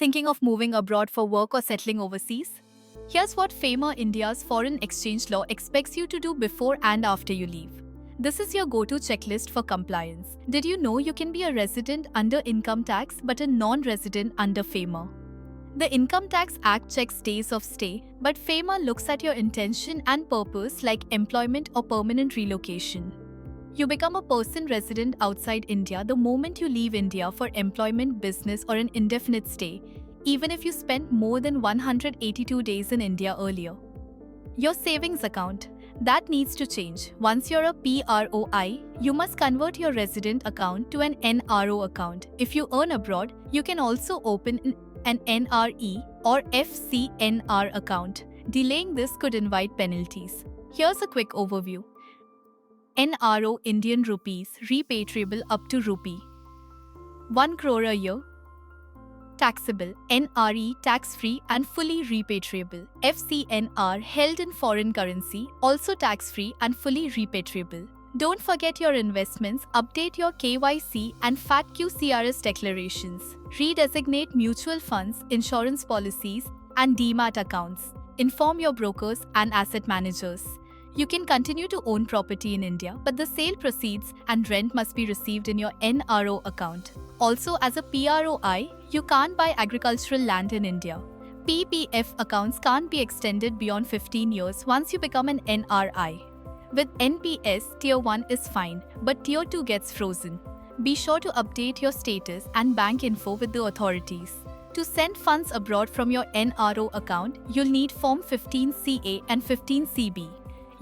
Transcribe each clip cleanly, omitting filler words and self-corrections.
Thinking of moving abroad for work or settling overseas? Here's what FAMA India's foreign exchange law expects you to do before and after you leave. This is your go-to checklist for compliance. Did you know you can be a resident under income tax but a non-resident under FAMA? The Income Tax Act checks days of stay, but FAMA looks at your intention and purpose like employment or permanent relocation. You become a person resident outside India the moment you leave India for employment, business, or an indefinite stay, even if you spent more than 182 days in India earlier. Your savings account. That needs to change. Once you're a PROI, you must convert your resident account to an NRO account. If you earn abroad, you can also open an NRE or FCNR account. Delaying this could invite penalties. Here's a quick overview. NRO Indian rupees repatriable up to rupee 1 crore a year. Taxable NRE tax-free and fully repatriable. FCNR held in foreign currency, also tax-free and fully repatriable. Don't forget your investments, update your KYC and FATQ-CRS declarations. Redesignate mutual funds, insurance policies and DMAT accounts. Inform your brokers and asset managers. You can continue to own property in India, but the sale proceeds and rent must be received in your NRO account. Also, as a PROI, you can't buy agricultural land in India. PPF accounts can't be extended beyond 15 years once you become an NRI. With NPS, Tier 1 is fine, but Tier 2 gets frozen. Be sure to update your status and bank info with the authorities. To send funds abroad from your NRO account, you'll need Form 15CA and 15CB.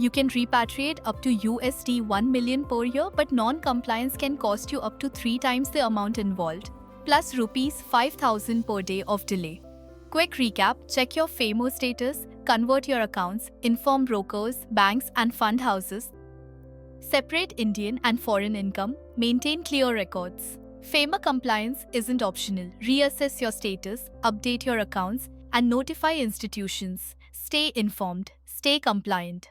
You can repatriate up to USD 1 million per year, but non-compliance can cost you up to 3 times the amount involved, plus rupees 5,000 per day of delay. Quick recap, check your FAMA status, convert your accounts, inform brokers, banks and fund houses, separate Indian and foreign income, maintain clear records. FAMA compliance isn't optional. Reassess your status, update your accounts, and notify institutions. Stay informed, stay compliant.